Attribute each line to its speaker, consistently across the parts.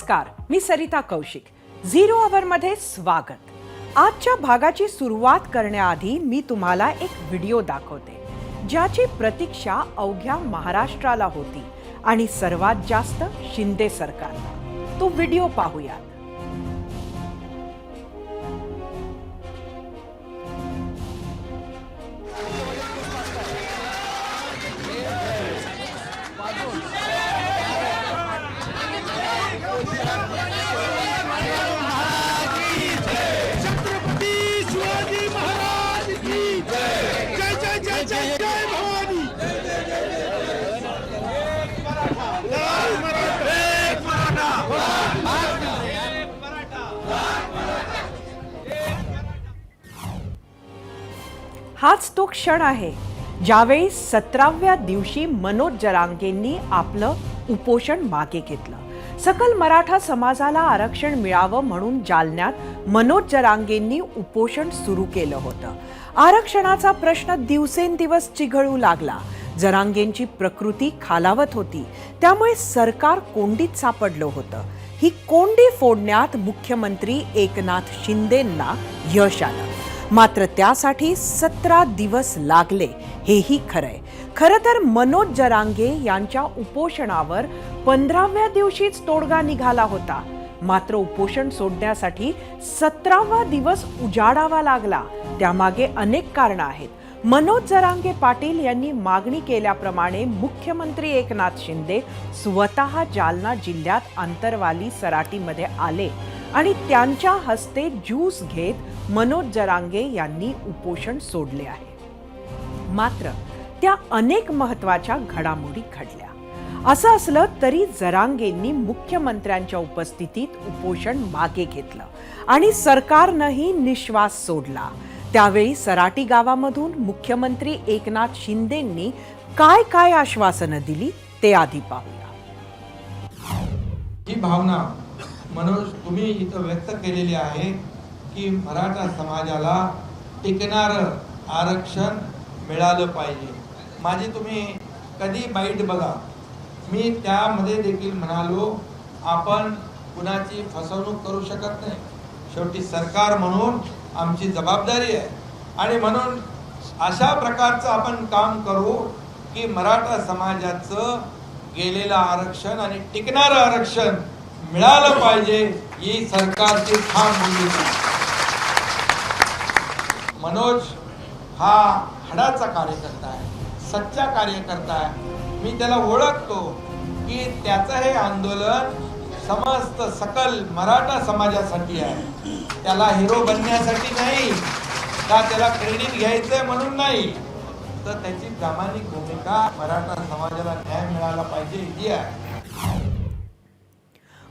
Speaker 1: नमस्कार, मी सरिता कौशिक. झिरो अवरमध्ये स्वागत. आजच्या भागाची सुरुवात करण्याआधी मी तुम्हाला एक व्हिडिओ दाखवते ज्याची प्रतीक्षा अवघ्या महाराष्ट्राला होती आणि सर्वात जास्त शिंदे सरकारला. तो व्हिडिओ पाहूया. हाच तो क्षण आहे ज्यावेळी 17व्या दिवशी मनोज जरांगेंनी आपलं उपोषण मागे घेतलं. सकल मराठा समाजाला आरक्षण मिळावं म्हणून जालन्यात मनोज जरांगेंनी उपोषण सुरू केलं होतं. आरक्षणाचा प्रश्न दिवसेंदिवस चिघळू लागला. जरांगेंची प्रकृती खालावत होती, त्यामुळे सरकार कोंडीत सापडलं होतं. ही कोंडी फोडण्यात मुख्यमंत्री एकनाथ शिंदेंना यश आलं. मात्र त्यासाठी 17 दिवस लागले, हेही खरंय. खरं तर मनोज जरांगे यांच्या उपोषणावर 15व्या दिवशीच तोडगा निघाला होता. मात्र उपोषण सोडण्यासाठी 17वा दिवस उजाडावा लागला. त्यामागे अनेक कारणं आहेत. मनोज जरांगे पाटील यांनी मागणी केल्याप्रमाणे मुख्यमंत्री एकनाथ शिंदे स्वतः जालना जिल्ह्यात आंतरवाली सराटीमध्ये आले आणि त्यांच्या हस्ते ज्यूस घेत मनोज जरांगे यांनी उपोषण सोडले आहे. मात्र त्या अनेक महत्त्वाच्या घडामोडी घडल्या. असं असलं तरी जरांगेंनी मुख्यमंत्र्यांच्या उपस्थितीत उपोषण मागे घेतलं आणि सरकारनंही निश्वास सोडला. त्यावेळी सराटी गावामधून मुख्यमंत्री एकनाथ शिंदेंनी काय काय आश्वासनं दिली ते आधी पाहूया.
Speaker 2: ही भावना मनोज तुम्ही इथं व्यक्त केलेली आहे की मराठा समाजाला टिकणारं आरक्षण मिळालं पाहिजे. माझी तुम्ही कधी बाईट बघा, मी त्यामध्ये देखील म्हणालो आपण कुणाची फसवणूक करू शकत नाही. शेवटी सरकार म्हणून आमची जबाबदारी आहे आणि म्हणून अशा प्रकारचं आपण काम करू की मराठा समाजाचं गेलेलं आरक्षण आणि टिकणारं आरक्षण मिळालं पाहिजे, ही सरकारची ठाम भूमिका. मनोज हा हाडाचा कार्यकर्ता आहे, सच्चा कार्यकर्ता आहे. मी त्याला ओळखतो की त्याचं हे आंदोलन समस्त सकल मराठा समाजासाठी आहे. त्याला हिरो बनण्यासाठी नाही, का त्याला क्रेडिट घ्यायचंय म्हणून नाही, तर त्याची प्रामाणिक भूमिका मराठा समाजाला न्याय मिळाला पाहिजे ही आहे.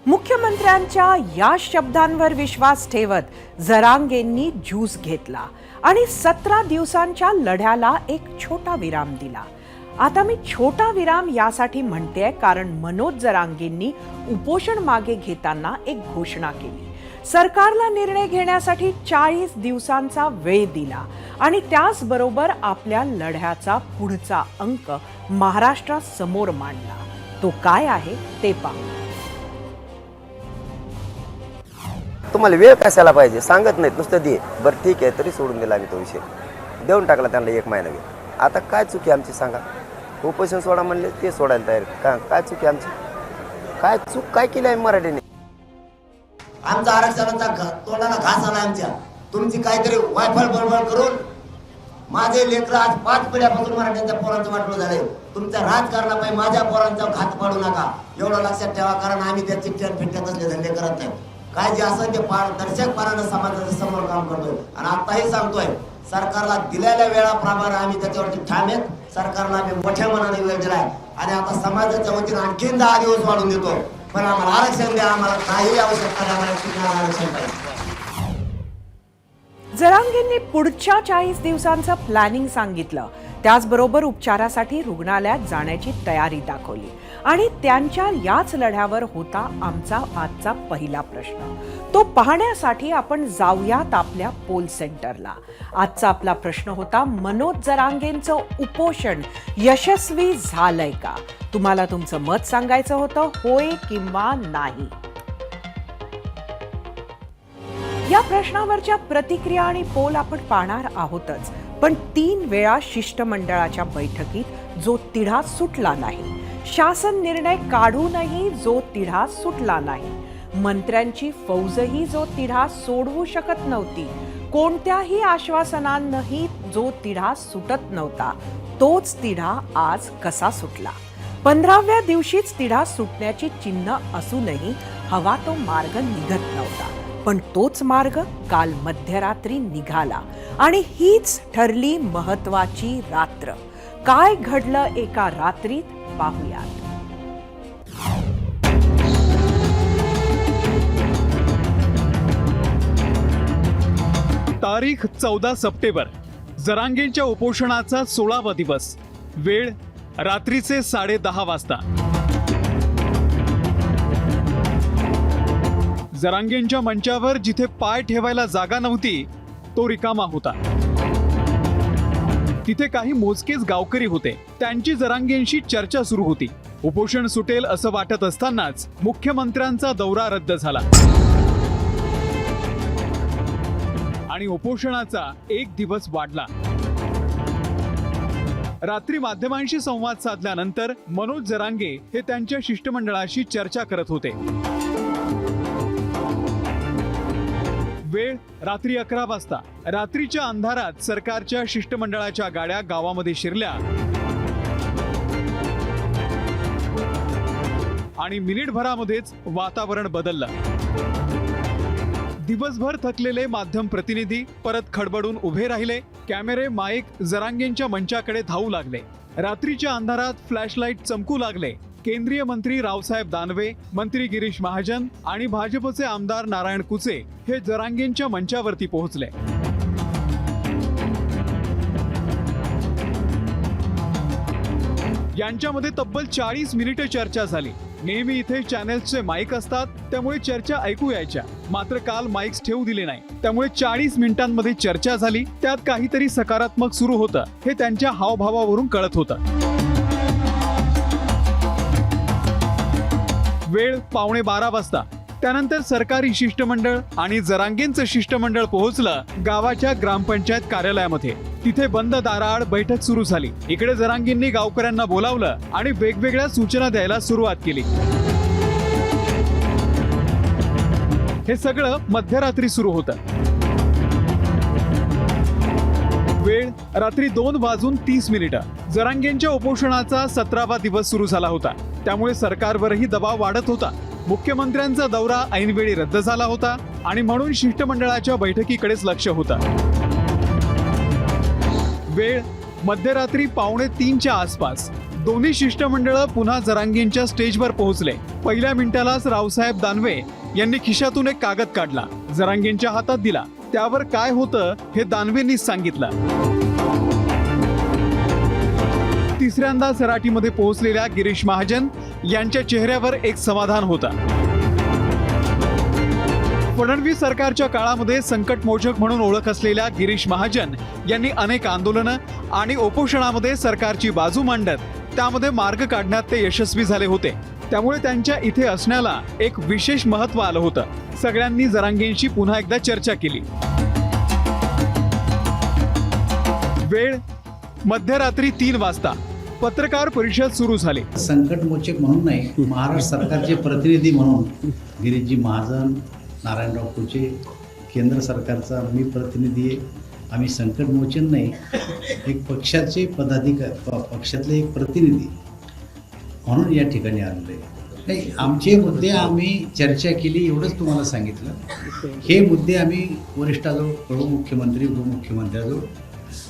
Speaker 1: मुख्यमंत्र्यांच्या या शब्दांवर विश्वास ठेवत जरांगेंनी ज्यूस घेतला आणि 17 दिवसांच्या लढ्याला एक छोटा विराम दिला. आता मी छोटा विराम यासाठी म्हणतेय कारण मनोज जरांगेंनी उपोषण मागे घेताना एक घोषणा केली. सरकारला निर्णय घेण्यासाठी 40 दिवसांचा वेळ दिला आणि त्याचबरोबर आपल्या लढ्याचा पुढचा अंक महाराष्ट्रासमोर मांडला. तो काय आहे ते पाहू.
Speaker 3: तुम्हाला वेळ कशाला पाहिजे सांगत नाहीत, नुसतं दे. बरं ठीक आहे, तरी सोडून दिला आम्ही तो विषय, देऊन टाकला त्यांना 1 महिना वेळ. आता काय चुकी आमची सांगा? उपोषण सोडा म्हणले ते सोडायला तयार. काय चुकी आमची? काय चूक काय केली आहे मराठीने?
Speaker 4: आमचा आरक्षणाचा तोंडाला घास आला आमच्या. तुमची काहीतरी वायफळ बळबळ करून माझे लेकर आज 5 पिढ्यापासून मराठ्यांच्या पोरांचं वाटलं झालंय. तुमच्या राजकारणापायी माझ्या पोरांचा घात पाडू नका, एवढं लक्षात ठेवा. कारण आम्ही त्या चिठ्ठ्यात फिट्ट्यात असले धंदे करत नाही. काय जे असं ते दर्शकपणानं समाजाच्या समोर काम करतोय आणि आताही सांगतोय सरकारला दिलेल्या वेळाप्रमाणे आम्ही त्याच्यावरती ठाम आहेत. सरकारला आम्ही मोठ्या मनाने वेळ दिलाय आणि आता समाजाच्या वतीनं आणखीन 10 दिवस वाढून देतो. पण आम्हाला आरक्षण द्या, आम्हाला काही आवश्यकता नाही, आम्हाला टिकणारं आरक्षण पाहिजे.
Speaker 1: जरांगेंनी पुढच्या 40 दिवसांचं प्लॅनिंग सांगितलं. त्याचबरोबर उपचारासाठी रुग्णालयात जाण्याची तयारी दाखवली आणि त्यांच्या याच लढ्यावर होता आमचा आजचा पहिला प्रश्न. तो पाहण्यासाठी आपण जाऊयात आपल्या पोल सेंटरला. आजचा आपला प्रश्न होता, मनोज जरांगेंचं उपोषण यशस्वी झालंय का? तुम्हाला तुमचं मत सांगायचं होतं, होय किंवा नाही. या प्रश्नावरच्या प्रतिक्रिया आणि पोल आपण पाहणार आहोतच, पण 3 वेळा शिष्टमंडळाच्या बैठकीत जो तिढा सुटला नाही, शासन निर्णय काढूनही जो तिढा सुटला नाही, मंत्र्यांची फौजही जो तिढा सोडवू शकत नव्हती, कोणत्याही आश्वासनांनाही जो तिढा सुटत नव्हता, तोच तिढा आज कसा सुटला? 15व्या दिवशीच तिढा सुटण्याची चिन्ह असूनही हवा तो मार्ग निघत नव्हता, पण तोच मार्ग काल मध्यरात्री निघाला आणि हीच ठरली महत्वाची रात्र. काय घडलं एका रात्रीत पाहूयात.
Speaker 5: तारीख 14 सप्टेंबर. जरांगेंच्या उपोषणाचा 16वा दिवस. वेळ रात्रीचे 10:30 वाजता. जरांगेंच्या मंचावर जिथे पाय ठेवायला जागा नव्हती तो रिकामा होता. तिथे काही मोजकेच गावकरी होते. त्यांची जरांगेंशी चर्चा सुरू होती. उपोषण सुटेल असं वाटत असतानाच मुख्यमंत्र्यांचा दौरा रद्द झाला आणि उपोषणाचा 1 दिवस वाढला. रात्री माध्यमांशी संवाद साधल्यानंतर मनोज जरांगे हे त्यांच्या शिष्टमंडळाशी चर्चा करत होते. वेळ रात्री 11 वाजता. रात्रीच्या अंधारात सरकारच्या शिष्टमंडळाच्या गाड्या गावामध्ये शिरल्या आणि मिनिटभरामध्येच वातावरण बदललं. दिवसभर थकलेले माध्यम प्रतिनिधी परत खडबडून उभे राहिले. कॅमेरे, माईक जरांगेंच्या मंचाकडे धावू लागले. रात्रीच्या अंधारात फ्लॅशलाईट चमकू लागले. केंद्रीय मंत्री रावसाहेब दानवे, मंत्री गिरीश महाजन आणि भाजपचे आमदार नारायण कुचे हे जरांगेंच्या मंचावरती पोहोचले. यांच्यामध्ये तब्बल 40 मिनिटे चर्चा झाली. नेहमी इथे चॅनेल्सचे माईक असतात, त्यामुळे चर्चा ऐकू यायच्या. मात्र काल माईक्स ठेवू दिले नाही, त्यामुळे 40 मिनिटांमध्ये चर्चा झाली. त्यात काहीतरी सकारात्मक सुरू होतं हे त्यांच्या हावभावावरून कळत होतं. वेळ 11:15 वाजता. त्यानंतर सरकारी शिष्टमंडळ आणि जरांगेंचं शिष्टमंडळ पोहोचलं गावाच्या ग्रामपंचायत कार्यालयामध्ये. तिथे बंद दाराआड बैठक सुरू झाली. इकडे जरांगेंनी गावकऱ्यांना बोलावलं आणि वेगवेगळ्या सूचना द्यायला सुरुवात केली. हे सगळं मध्यरात्री सुरू होतं. वेळ रात्री 2:30. जरांगेंच्या उपोषणाचा 17वा दिवस सुरू झाला होता, त्यामुळे सरकारवरही दबाव वाढत होता. मुख्यमंत्र्यांचा दौरा ऐनवेळी रद्द झाला होता आणि म्हणून शिष्टमंडळाच्या बैठकीकडेच लक्ष होतं. वेळ मध्यरात्री 2:45च्या आसपास. दोन्ही शिष्टमंडळ पुन्हा जरांगेंच्या स्टेजवर पोहोचले. पहिल्या मिनिटालाच रावसाहेब दानवे यांनी खिशातून एक कागद काढला, जरांगेंच्या हातात दिला. त्यावर काय होतं हे दानवेंनीच सांगितलं. तिसऱ्यांदा सराटीमध्ये पोहोचलेल्या गिरीश महाजन यांच्या चेहऱ्यावर एक समाधान होता. फडणवीस सरकारच्या काळामध्ये संकटमोचक म्हणून ओळख असलेल्या गिरीश महाजन यांनी अनेक आंदोलनं आणि उपोषणामध्ये सरकारची बाजू मांडत त्यामध्ये मार्ग काढण्यात ते यशस्वी झाले होते. त्यामुळे त्यांच्या इथे असण्याला एक विशेष महत्त्व आलं होतं. सगळ्यांनी जरांगेंशी पुन्हा एकदा चर्चा केली. वेळ मध्यरात्री 3 वाजता. पत्रकार परिषद सुरू झाली.
Speaker 6: संकटमोचक म्हणून नाही, महाराष्ट्र सरकारचे प्रतिनिधी म्हणून गिरीशजी महाजन, नारायणराव कुचे, केंद्र सरकारचा मी प्रतिनिधी आहे. आम्ही संकटमोचन नाही, एक पक्षाचे पक्षातले एक प्रतिनिधी म्हणून या ठिकाणी आलेले नाही. आमचे मुद्दे आम्ही चर्चा केली, एवढंच तुम्हाला सांगितलं. हे मुद्दे आम्ही वरिष्ठाजवळ कळू, मुख्यमंत्री उपमुख्यमंत्र्याजवळ,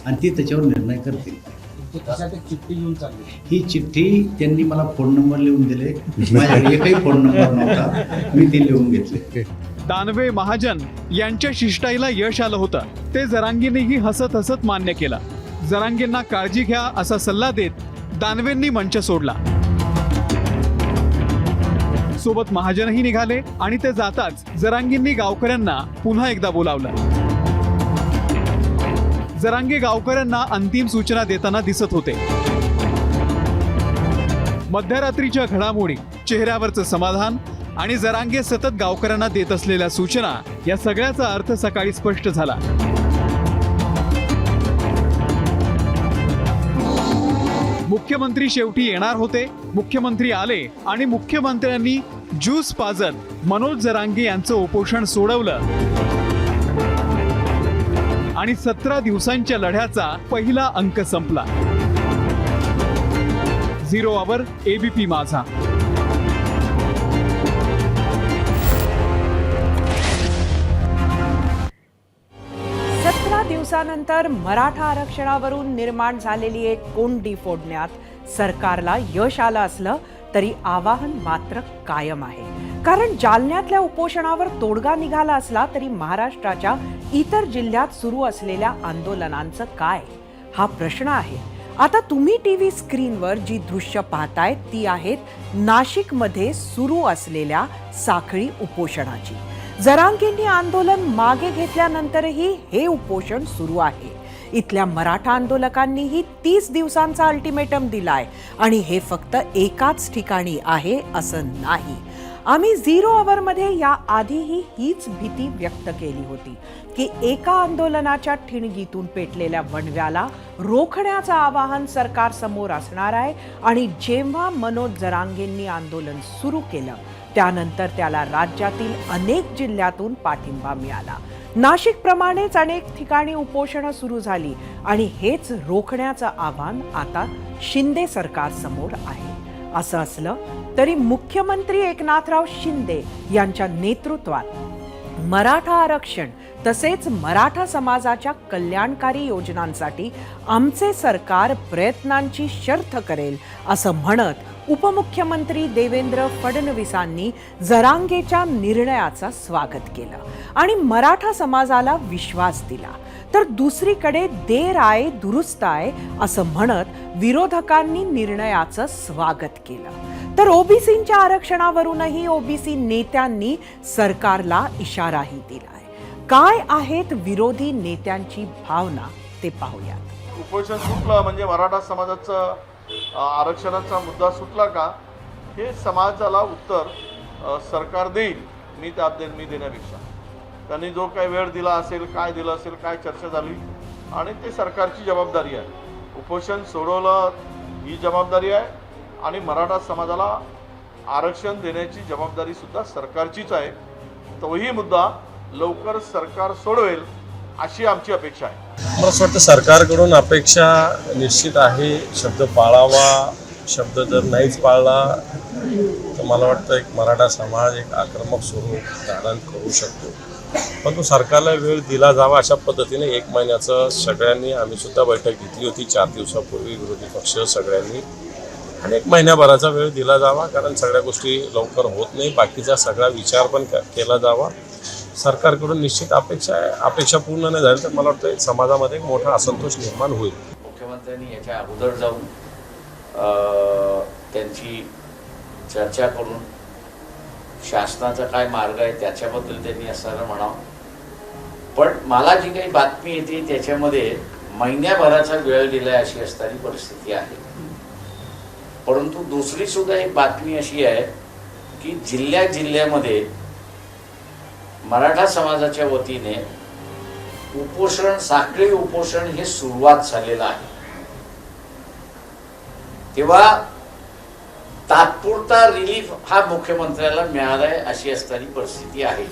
Speaker 6: आणि ते त्याच्यावर निर्णय करतील. ही चिठ्ठी त्यांनी मला फोन नंबर लिहून दिले. माझ्याकडे एकही फोन नंबर नव्हता, मी ते लिहून घेतले.
Speaker 5: दानवे महाजन यांच्या शिष्टाईला यश आलं होतं. ते जरांगेंनीही हसत हसत मान्य केलं. जरांगेंना काळजी घ्या असा सल्ला देत दानवेंनी मंच सोडला. सोबत महाजनही निघाले आणि ते जाताच जरांगेंनी गावकऱ्यांना पुन्हा एकदा बोलावलं. जरांगे गावकऱ्यांना अंतिम सूचना देताना दिसत होते. मध्यरात्रीच्या घडामोडी, चेहऱ्यावरचं समाधान आणि जरांगे सतत गावकऱ्यांना देत असलेल्या सूचना या सगळ्याचा अर्थ सकाळी स्पष्ट झाला. मुख्यमंत्री शेवटी येणार होते. मुख्यमंत्री आले आणि मुख्यमंत्र्यांनी ज्यूस पाजत मनोज जरांगे यांचं उपोषण सोडवलं आणि 17 दिवसांच्या लढ्याचा पहिला अंक संपला. 0 आवर एबीपी माझा.
Speaker 1: दिवसानंतर मराठा आरक्षणावरून निर्माण झालेली एक कोंडी फोडण्यात सरकारला यश आलं असलं तरी आवाहन मात्र कायम आहे. कारण जालन्यातल्या उपोषणावर तोडगा निघाला असला तरी महाराष्ट्राच्या इतर जिल्ह्यात सुरू असलेल्या आंदोलनांचं काय, हा प्रश्न आहे. आता तुम्ही टीव्ही स्क्रीनवर जी दृश्य पाहताय ती आहेत नाशिकमध्ये सुरू असलेल्या साखळी उपोषणाची. जरांगेंनी आंदोलन मागे घेतल्यानंतरही हे उपोषण सुरू आहे. इथल्या मराठा आंदोलकांनीही 30 दिवसांचा अल्टिमेटम दिलाय आणि हे फक्त एकाच ठिकाणी आहे असं नाही. आम्ही 0 आवरमध्ये या आधीही हीच भीती व्यक्त केली होती की एका आंदोलनाच्या ठिणगीतून पेटलेल्या वणव्याला रोखण्याचं आवाहन सरकार समोर असणार आहे. आणि जेव्हा मनोज जरांगेंनी आंदोलन सुरू केलं त्यानंतर त्याला राज्यातील अनेक जिल्ह्यातून पाठिंबा मिळाला. नाशिकप्रमाणेच अनेक ठिकाणी उपोषणं सुरू झाली आणि हेच रोखण्याचं आव्हान आता शिंदे सरकार समोर आहे. असं असलं तरी मुख्यमंत्री एकनाथराव शिंदे यांच्या नेतृत्वात मराठा आरक्षण तसेच मराठा समाजाच्या कल्याणकारी योजनांसाठी आमचे सरकार प्रयत्नांची शर्थ करेल असं म्हणत उपमुख्यमंत्री देवेंद्र फडणवीसांनी जरांगेच्या निर्णयाचं स्वागत केलं आणि मराठा समाजाला विश्वास दिला. तर दुसरीकडे देर आए दुरुस्त आए असं म्हणत विरोधकांनी निर्णयाचं स्वागत केलं. तर ओबीसींच्या आरक्षणावरूनही ओबीसी नेत्यांनी सरकारला इशाराही दिलाय. काय आहेत विरोधी नेत्यांची भावना ते पाहूयात.
Speaker 7: उपोषण सुटलं म्हणजे मराठा समाजाचं आरक्षणाचा मुद्दा सुटला का, हे समाजाला उत्तर सरकार देईल. मी देण्यापेक्षा त्यांनी जो काही वेळ दिला असेल, काय दिलं असेल, काय चर्चा झाली, आणि ते सरकारची जबाबदारी आहे. उपोषण सोडवलं ही जबाबदारी आहे आणि मराठा समाजाला आरक्षण देण्याची जबाबदारी सुद्धा सरकारचीच आहे. तोही मुद्दा लवकर सरकार सोडवेल अशी आमची अपेक्षा आहे.
Speaker 8: मला असं वाटतं सरकारकडून अपेक्षा निश्चित आहे, शब्द पाळावा. शब्द जर नाहीच पाळला तर मला वाटतं एक मराठा समाज एक आक्रमक स्वरूप धारण करू शकतो. परंतु सरकारला वेळ दिला जावा अशा पद्धतीने 1 महिन्याचं सगळ्यांनी, आम्ही सुद्धा बैठक घेतली होती 4 दिवसापूर्वी विरोधी पक्ष सगळ्यांनी, आणि 1 महिन्याभराचा वेळ दिला जावा. कारण सगळ्या गोष्टी लवकर होत नाही, बाकीचा सगळा विचार पण केला जावा. सरकारकडून निश्चित अपेक्षा आहे. अपेक्षा पूर्ण नाही झाली तर मला वाटतं समाजामध्ये एक मोठा असंतोष निर्माण होईल.
Speaker 9: मुख्यमंत्र्यांनी याच्या अगोदर जाऊन त्यांची चर्चा करून शासनाचा काय मार्ग आहे त्याच्याबद्दल त्यांनी असं म्हणावं. पण मला जी काही बातमी येते त्याच्यामध्ये महिन्याभराचा वेळ दिलाय अशी असणारी परिस्थिती आहे. परंतु दुसरी सुद्धा एक बातमी अशी आहे की जिल्ह्यामध्ये मराठा समाजाच्या वतीने उपोषण, साखळी उपोषण हे सुरुवात झालेलं आहे. तेव्हा तात्पुरता रिलीफ हा मुख्यमंत्र्याला मिळालाय अशी असणारी परिस्थिती आहे.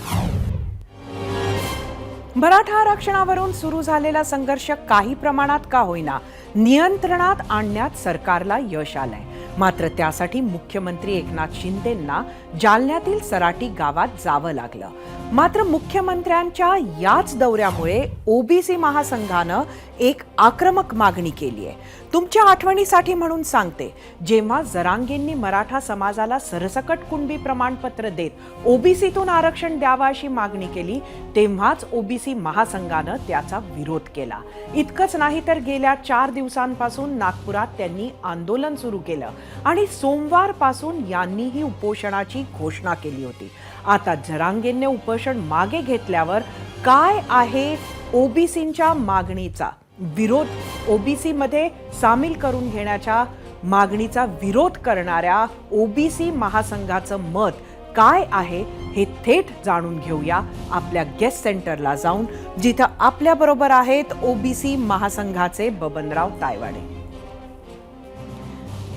Speaker 1: मराठा आरक्षणावरून सुरू झालेला संघर्ष काही प्रमाणात का होईना नियंत्रणात आणण्यात सरकारला यश आलंय. मात्र त्यासाठी मुख्यमंत्री एकनाथ शिंदेंना जालन्यातील सराटी गावात जावं लागलं. मात्र मुख्यमंत्र्यांच्या याच दौऱ्यामुळे ओबीसी महासंघानं एक आक्रमक मागणी केली आहे. तुमच्या आठवणीसाठी म्हणून सांगते, जेव्हा जरांगेंनी मराठा समाजाला सरसकट कुणबी प्रमाणपत्र देत ओबीसीतून आरक्षण द्यावं अशी मागणी केली तेव्हाच ओबीसी महासंघानं त्याचा विरोध केला. इतकंच नाही तर गेल्या 4 दिवसांपासून नागपुरात त्यांनी आंदोलन सुरू केलं आणि सोमवारपासून यांनीही उपोषणाची घोषणा केली होती. आता जरांगेंनी उपोषण मागे घेतल्यावर काय आहे ओबीसींच्या मागणीचा विरोध, ओबीसी मध्ये सामील करून घेण्याच्या मागणीचा विरोध करणाऱ्या ओबीसी महासंघाचं मत काय आहे हे थेट जाणून घेऊया आपल्या गेस्ट सेंटरला जाऊन, जिथं आपल्याबरोबर आहेत ओबीसी महासंघाचे बबनराव तायवाडे.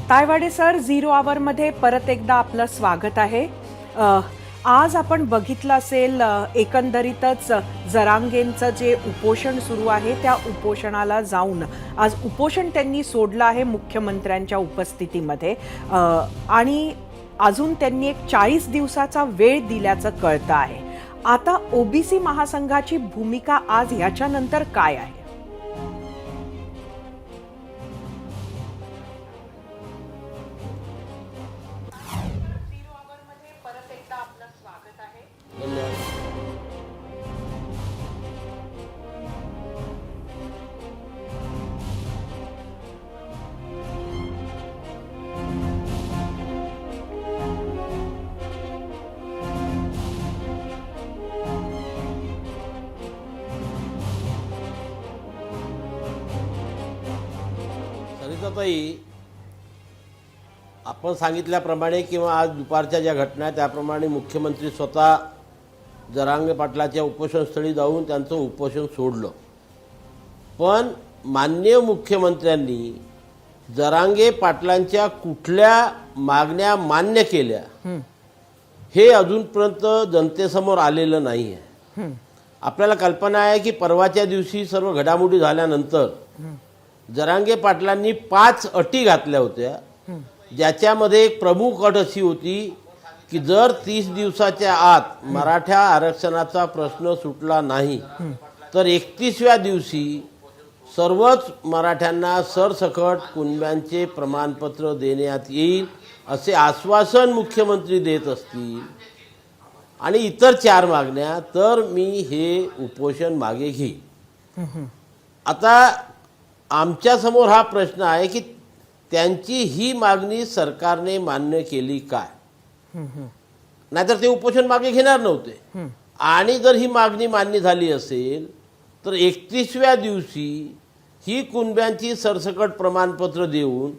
Speaker 1: तायवाडे सर, 0 आवरमध्ये परत एकदा आपलं स्वागत आहे. आज आपण बघितलं असेल, एकंदरीतच जरांगेंचं जे उपोषण सुरू आहे त्या उपोषणाला जाऊन आज उपोषण त्यांनी सोडलं आहे मुख्यमंत्र्यांच्या उपस्थितीमध्ये, आणि अजून त्यांनी एक 40 दिवसाचा वेळ दिल्याचं कळतं आहे. आता ओबीसी महासंघाची भूमिका आज याच्यानंतर काय आहे?
Speaker 10: सरिताताई, आपण सांगितल्याप्रमाणे किंवा आज दुपारच्या ज्या घटना आहेत त्याप्रमाणे मुख्यमंत्री स्वतः जरांगे पाटलाच्या उपोषणस्थळी जाऊन त्यांचं उपोषण सोडलं. पण माननीय मुख्यमंत्र्यांनी जरांगे पाटलांच्या कुठल्या मागण्या मान्य केल्या हे अजूनपर्यंत जनतेसमोर आलेलं नाही आहे. आपल्याला कल्पना आहे की परवाच्या दिवशी सर्व घडामोडी झाल्यानंतर जरांगे पाटलांनी 5 अटी घातल्या होत्या, ज्याच्यामध्ये एक प्रमुख अट अशी होती की जर 30 दिवसाच्या आत मराठा आरक्षणाचा प्रश्न सुटला नाही तर 31व्या दिवशी सर्वच मराठ्यांना सरसकट कुणब्यांचे प्रमाणपत्र देण्यात येईल असे आश्वासन मुख्यमंत्री देत असतील आणि इतर 4 मागण्या, तर मी हे उपोषण मागे घेईन. आता आमच्यासमोर हा प्रश्न आहे की त्यांची ही मागणी सरकारने मान्य केली काय? नाहीतर ते उपोषण मागे घेणार नव्हते. आणि जर ही मागणी मान्य झाली असेल तर 31व्या दिवशी ही कुणब्यांची सरसकट प्रमाणपत्र देऊन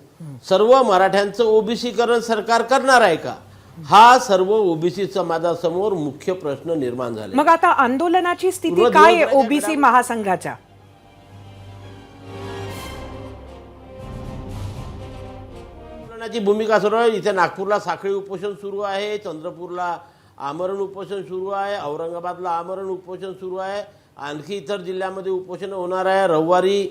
Speaker 10: सर्व मराठ्यांचं ओबीसीकरण सरकार करणार आहे का? हा सर्व ओबीसी समाजासमोर मुख्य प्रश्न निर्माण झाला.
Speaker 1: मग आता आंदोलनाची स्थिती काय आहे ओबीसी महासंघाच्या?
Speaker 10: ची भूमिका सुरू आहे. इथे नागपूरला साखळी उपोषण सुरू आहे, चंद्रपूरला आमरण उपोषण सुरू आहे, औरंगाबादला आमरण उपोषण सुरू आहे, आणखी इतर जिल्ह्यामध्ये उपोषण होणार आहे. रविवारी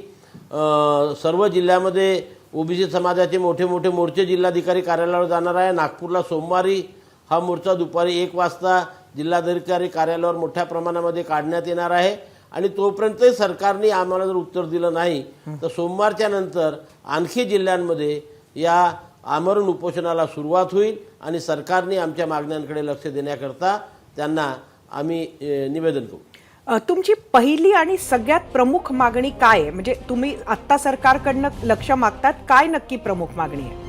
Speaker 10: सर्व जिल्ह्यामध्ये ओबीसी समाजाचे मोठे मोठे मोर्चे जिल्हाधिकारी कार्यालयावर जाणार आहे. नागपूरला सोमवारी हा मोर्चा दुपारी 1 वाजता जिल्हाधिकारी कार्यालयावर मोठ्या प्रमाणामध्ये काढण्यात येणार आहे. आणि तोपर्यंत सरकारने आम्हाला जर उत्तर दिलं नाही तर सोमवारच्या नंतर आणखी जिल्ह्यांमध्ये या आमरण उपोषणाला सुरुवात होईल आणि सरकारने आमच्या मागण्यांकडे लक्ष देण्याकरता त्यांना आम्ही निवेदन करू.
Speaker 1: तुमची पहिली आणि सगळ्यात प्रमुख मागणी काय आहे? म्हणजे तुम्ही आत्ता सरकारकडनं लक्ष मागतात, काय नक्की प्रमुख मागणी आहे?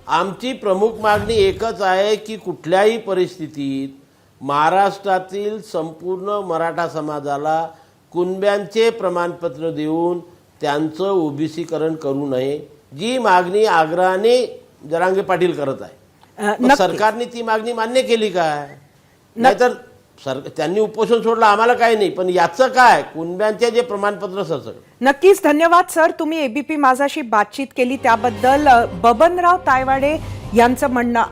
Speaker 10: आमची प्रमुख मागणी एकच आहे की कुठल्याही परिस्थितीत महाराष्ट्रातील संपूर्ण मराठा समाजाला कुणब्यांचे प्रमाणपत्र देऊन त्यांचं ओबीसीकरण करू नये. जी मागणी आग्रहाने जरांगे पाटील करत आहे, सरकारने ती मागणी मान्य केली काय? नाहीतर त्यांनी उपोषण सोडलं, आम्हाला काही नाही, पण याचं काय? कुणब्यांचे जे प्रमाणपत्र सरसकट.
Speaker 1: नक्कीच धन्यवाद सर, तुम्ही एबीपी माझाशी बातचीत केली त्याबद्दल. बबनराव तायवाडे यांचं म्हणणं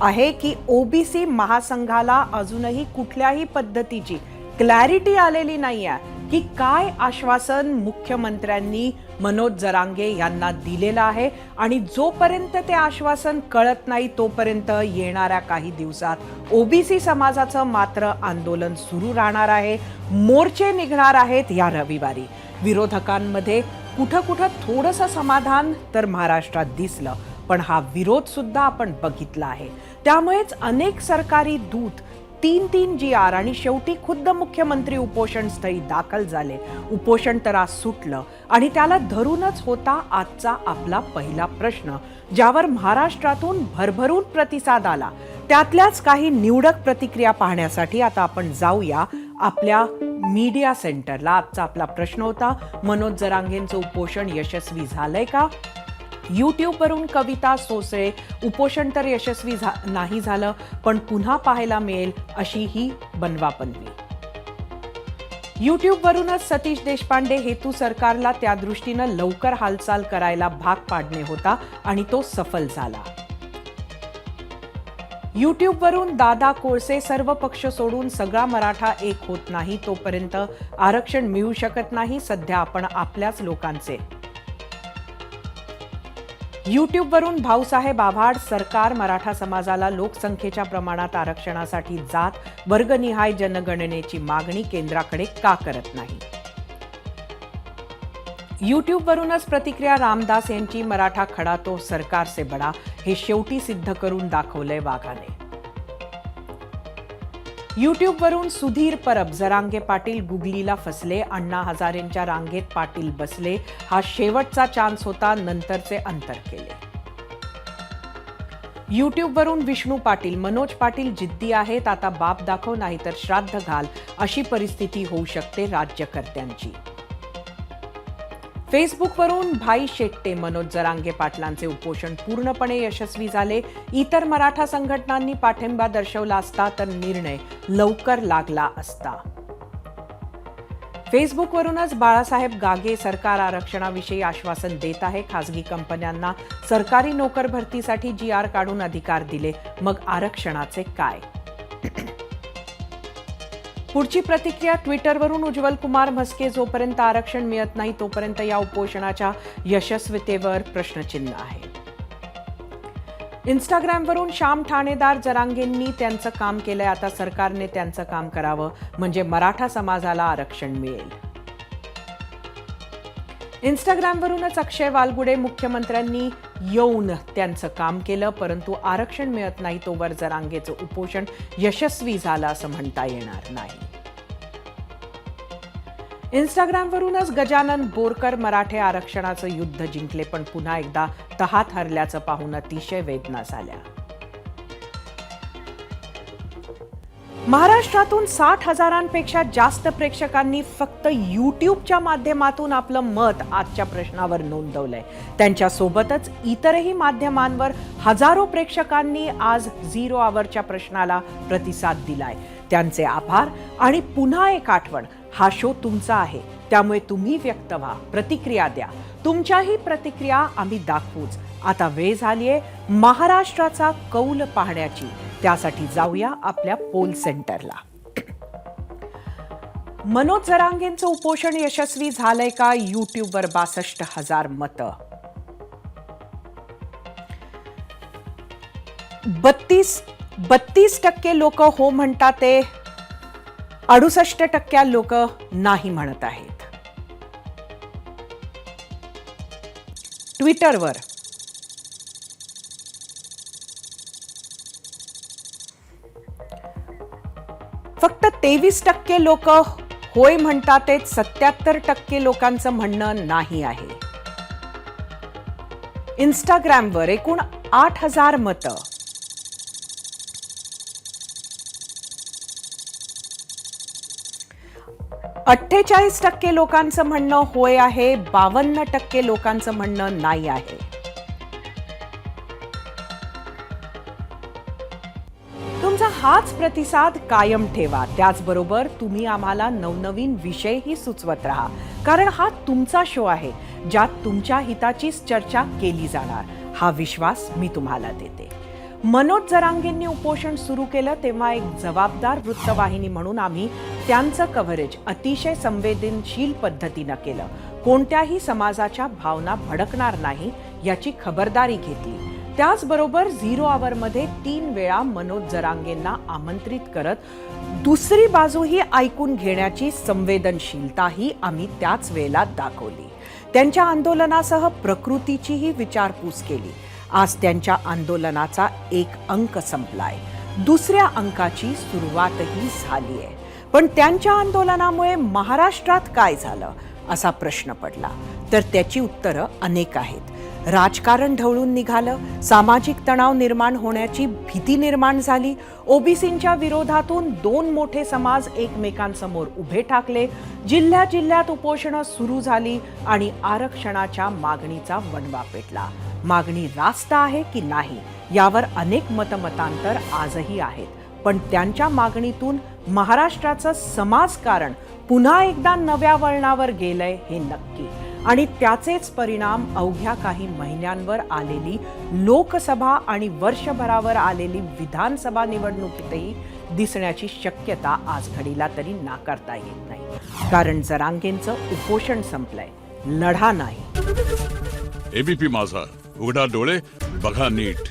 Speaker 1: आहे की ओबीसी महासंघाला अजूनही कुठल्याही पद्धतीची क्लॅरिटी आलेली नाही आहे की काय आश्वासन मुख्यमंत्र्यांनी मनोज जरांगे यांना दिलेलं आहे, आणि जोपर्यंत ते आश्वासन कळत नाही तोपर्यंत येणाऱ्या काही दिवसात ओबीसी समाजाचं मात्र आंदोलन सुरू राहणार आहे. मोर्चे निघणार आहेत या रविवारी. विरोधकांमध्ये कुठं कुठं थोडंसं समाधान तर महाराष्ट्रात दिसलं, पण हा विरोध सुद्धा आपण बघितला आहे. त्यामुळेच अनेक सरकारी दूत 3 GR आणि शेवटी खुद्द मुख्यमंत्री उपोषण स्थळी दाखल झाले. उपोषण तर आज सुटलं आणि त्याला धरूनच होता आजचा आपला पहिला प्रश्न, ज्यावर महाराष्ट्रातून भरभरून प्रतिसाद आला. त्यातल्याच काही निवडक प्रतिक्रिया पाहण्यासाठी आता आपण जाऊया आपल्या मीडिया सेंटरला. आजचा आपला प्रश्न होता, मनोज जरांगेंचं उपोषण यशस्वी झालंय का? यूट्यूबवरून कविता सोसळे उपोषण तर यशस्वी नाही झालं, पण पुन्हा पाहायला मिळेल अशी ही बनवापनवी. यूट्यूबवरूनच सतीश देशपांडे हेतू सरकारला त्या दृष्टीनं लवकर हालचाल करायला भाग पाडणे होता आणि तो सफल झाला. यूट्यूबवरून दादा कोळसे सर्व पक्ष सोडून सगळा मराठा एक होत नाही तोपर्यंत आरक्षण मिळू शकत नाही. सध्या आपण आपल्याच लोकांचे. यूट्यूबवरून भाऊसाहेब आव्हाड सरकार मराठा समाजाला लोकसंख्येच्या प्रमाणात आरक्षणासाठी जात वर्गनिहाय जनगणनेची मागणी केंद्राकडे का करत नाही. यूट्यूबवरूनच प्रतिक्रिया रामदास यांची मराठा खडा तो सरकार से बडा हे शेवटी सिद्ध करून दाखवलंय वाघाने. यूट्यूबवरून सुधीर परब जरांगे पाटील गुगलीला फसले, अण्णा हजारेंच्या रांगेत पाटील बसले, हा शेवटचा चान्स होता, नंतरचे अंतर केले. यूट्यूबवरून विष्णू पाटील मनोज पाटील जिद्दी आहेत, आता बाप दाखव नाही तर श्राद्ध घाल अशी परिस्थिती होऊ शकते राज्यकर्त्यांची. फेसबुकवरून भाई शेट्टे मनोज जरांगे पाटलांचे उपोषण पूर्णपणे यशस्वी झाले. इतर मराठा संघटनांनी पाठिंबा दर्शवला असता तर निर्णय लवकर लागला असता. फेसबुकवरूनच बाळासाहेब गागे सरकार आरक्षणाविषयी आश्वासन देत आहे. खासगी कंपन्यांना सरकारी नोकर भरतीसाठी GR काढून अधिकार दिले, मग आरक्षणाचे काय. पुढची प्रतिक्रिया ट्विटरवरून उज्ज्वल कुमार म्हस्के जोपर्यंत आरक्षण मिळत नाही तोपर्यंत या उपोषणाच्या यशस्वीतेवर प्रश्नचिन्ह आहे. इंस्टाग्रामवरून श्याम ठाणेदार जरांगेंनी त्यांचं काम केलंय, आता सरकारने त्यांचं काम करावं म्हणजे मराठा समाजाला आरक्षण मिळेल. इंस्टाग्रामवरूनच अक्षय वालगुडे मुख्यमंत्र्यांनी येऊन त्यांचं काम केलं, परंतु आरक्षण मिळत नाही तोवर जरांगेचं उपोषण यशस्वी झालं असं म्हणता येणार नाही. इंस्टाग्रामवरूनच गजानन बोरकर मराठे आरक्षणाचं युद्ध जिंकले, पण पुन्हा एकदा तहात हरल्याचं पाहून अतिशय वेदना झाल्या. महाराष्ट्रातून 60,000पेक्षा जास्त प्रेक्षकांनी फक्त यूट्यूबच्या माध्यमातून आपलं मत आजच्या प्रश्नावर नोंदवलंय. त्यांच्यासोबतच इतरही माध्यमांवर हजारो प्रेक्षकांनी आज 0 आवरच्या प्रश्नाला प्रतिसाद दिलाय. त्यांचे आभार आणि पुन्हा एक आठवण, हा शो तुमचा आहे, त्यामुळे तुम्ही व्यक्त व्हा, प्रतिक्रिया द्या. तुमच्याही प्रतिक्रिया आम्ही दाखवूच. आता वेळ झालीये महाराष्ट्राचा कौल पाहण्याची. त्यासाठी जाऊया आपल्या पोल सेंटरला. मनोज जरांगेंचं उपोषण यशस्वी झालंय का? यूट्यूबवर 62,000 मतं. 32% लोक हो म्हणतात, ते 68% लोक नाही म्हणत आहेत. ट्विटरवर फक्त 23% लोक होय म्हणतात, 77% लोकांचं म्हणणं नाही आहे. इंस्टाग्रामवर एकूण 8,000 मतं. %48 लोकांचं म्हणणं होय आहे, 52% लोकांचं म्हणणं नाही आहे. तुमचा हाच प्रतिसाद कायम ठेवा. त्याचबरोबर तुम्ही आम्हाला नवनवीन विषयही सुचवत राहा, कारण हा तुमचा शो आहे ज्यात तुमच्या हिताचीच चर्चा केली जाणार, हा विश्वास मी तुम्हाला देते. मनोज जरांगेंनी उपोषण सुरू केलं तेव्हा एक जबाबदार वृत्तवाहिनी म्हणून आम्ही त्यांचं कव्हरेज अतिशय संवेदनशील पद्धतीनं केलं. कोणत्याही समाजाच्या भावना भडकणार नाही याची खबरदारी घेतली. त्याचबरोबर 0 आवरमध्ये 3 वेळा मनोज जरांगेंना आमंत्रित करत दुसरी बाजूही ऐकून घेण्याची संवेदनशीलताही आम्ही त्याच वेळेला दाखवली. त्यांच्या आंदोलनासह प्रकृतीचीही विचारपूस केली. आज त्यांच्या आंदोलनाचा एक अंक संपलाय, दुसऱ्या अंकाची सुरुवातही झाली आहे. पण त्यांच्या आंदोलनामुळे महाराष्ट्रात काय झालं असा प्रश्न पडला तर त्याची उत्तरं अनेक आहेत. राजकारण ढवळून निघालं, सामाजिक तणाव निर्माण होण्याची भीती निर्माण झाली, ओबीसींच्या विरोधातून 2 मोठे समाज एकमेकांसमोर उभे ठाकले, जिल्ह्यात उपोषणं सुरू झाली आणि आरक्षणाच्या मागणीचा वणवा पेटला. मागणी रास्त आहे की नाही यावर अनेक मतमतांतर आजही आहेत, पण त्यांच्या मागणीतून महाराष्ट्राचं समाजकारण पुन्हा एकदा नव्या वळणावर गेलंय हे नक्की. आणि त्याचेच परिणाम अवघ्या काही महिन्यांवर आलेली लोकसभा आणि वर्षभरावर आलेली विधानसभा निवडणुकीतही दिसण्याची शक्यता आज घडीला तरी नाकारता येत नाही. कारण जरांगेंचं उपोषण संपलंय, लढा नाही.
Speaker 11: एबीपी माझा, उघडा डोळे बघा नीट.